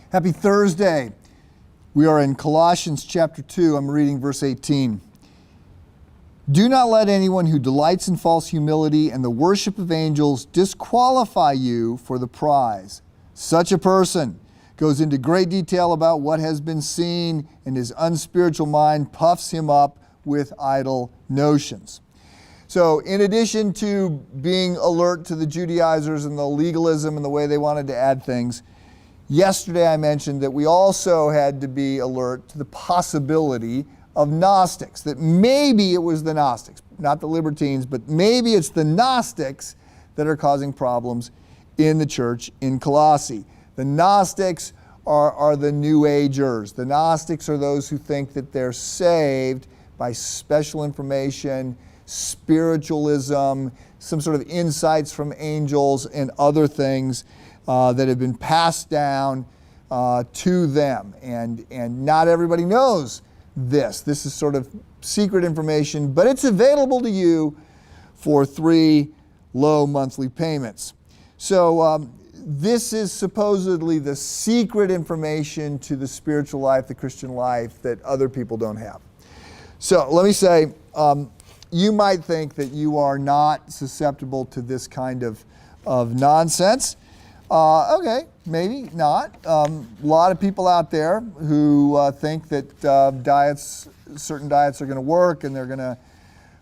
Happy Thursday. We are in Colossians chapter 2. I'm reading verse 18. Do not let anyone who delights in false humility and the worship of angels disqualify you for the prize. Such a person goes into great detail about what has been seen, and his unspiritual mind puffs him up with idle notions. So in addition to being alert to the Judaizers and the legalism and the way they wanted to add things, yesterday I mentioned that we also had to be alert to the possibility of Gnostics, that maybe it was the Gnostics, not the libertines, but maybe it's the Gnostics that are causing problems in the church in Colossae. The Gnostics are the New Agers. The Gnostics are those who think that they're saved by special information, spiritualism, some sort of insights from angels and other things that have been passed down to them. And not everybody knows this. This is sort of secret information, but it's available to you for 3 low monthly payments. So this is supposedly the secret information to the spiritual life, the Christian life, that other people don't have. So let me say, you might think that you are not susceptible to this kind of nonsense. Okay, maybe not. A lot of people out there who think that certain diets are going to work and they're going to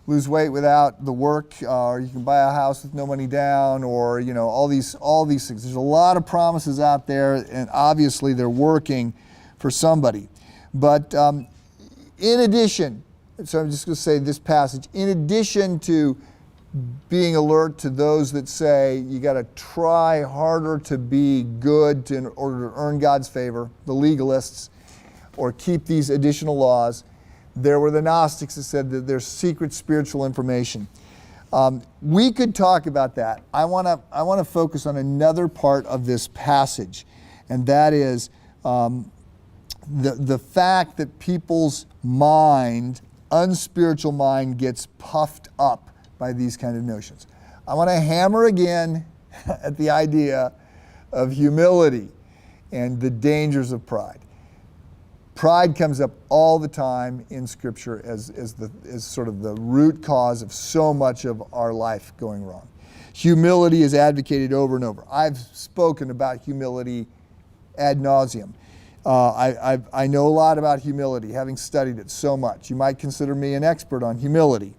lose weight without the work, or you can buy a house with no money down, or all these things. There's a lot of promises out there, and obviously they're working for somebody. But in addition, so I'm just going to say this passage, in addition to being alert to those that say you got to try harder to be good in order to earn God's favor, the legalists, or keep these additional laws, there were the Gnostics that said that there's secret spiritual information. We could talk about that. I want to focus on another part of this passage, and that is the fact that people's mind, unspiritual mind, gets puffed up by these kind of notions. I want to hammer again at the idea of humility and the dangers of pride. Pride comes up all the time in Scripture as sort of the root cause of so much of our life going wrong. Humility is advocated over and over. I've spoken about humility ad nauseum. I know a lot about humility, having studied it so much. You might consider me an expert on humility.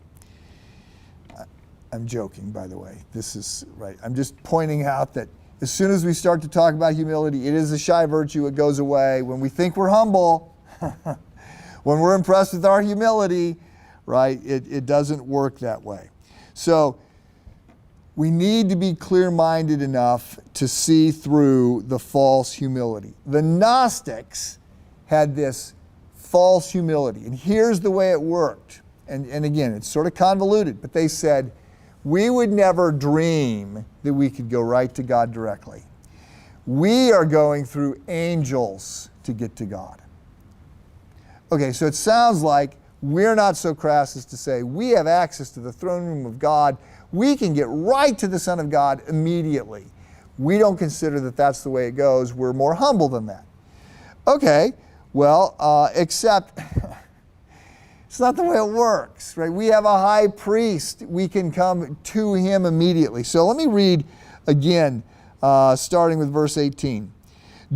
I'm joking, by the way. This is right. I'm just pointing out that as soon as we start to talk about humility, it is a shy virtue. It goes away. When we think we're humble, when we're impressed with our humility, right, it doesn't work that way. So we need to be clear-minded enough to see through the false humility. The Gnostics had this false humility, and here's the way it worked. And again, it's sort of convoluted, but they said, we would never dream that we could go right to God directly. We are going through angels to get to God. Okay, so it sounds like we're not so crass as to say we have access to the throne room of God. We can get right to the Son of God immediately. We don't consider that that's the way it goes. We're more humble than that. Okay, well, except it's not the way it works, right? We have a high priest. We can come to him immediately. So let me read again, starting with verse 18.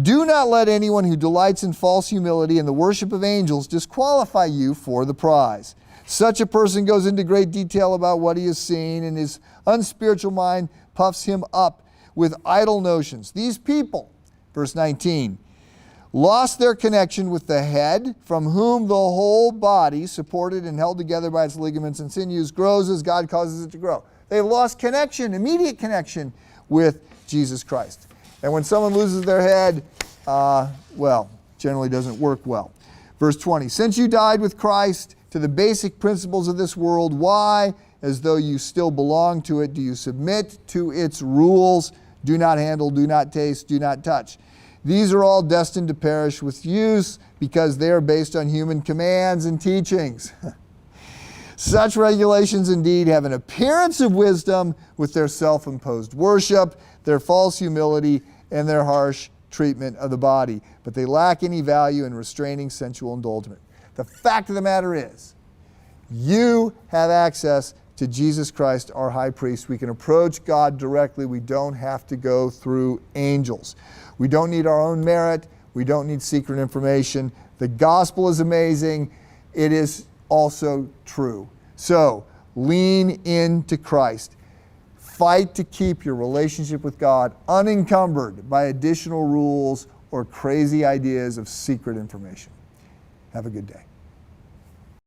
Do not let anyone who delights in false humility and the worship of angels disqualify you for the prize. Such a person goes into great detail about what he has seen, and his unspiritual mind puffs him up with idle notions. These people, verse 19, lost their connection with the head, from whom the whole body, supported and held together by its ligaments and sinews, grows as God causes it to grow. They've lost connection, immediate connection with Jesus Christ. And when someone loses their head, generally doesn't work well. Verse 20, since you died with Christ to the basic principles of this world, why, as though you still belong to it, do you submit to its rules? Do not handle, do not taste, do not touch. These are all destined to perish with use because they are based on human commands and teachings. Such regulations indeed have an appearance of wisdom with their self-imposed worship, their false humility, and their harsh treatment of the body, but they lack any value in restraining sensual indulgence. The fact of the matter is, you have access to Jesus Christ, our high priest. We can approach God directly. We don't have to go through angels. We don't need our own merit. We don't need secret information. The gospel is amazing. It is also true. So, lean into Christ. Fight to keep your relationship with God unencumbered by additional rules or crazy ideas of secret information. Have a good day.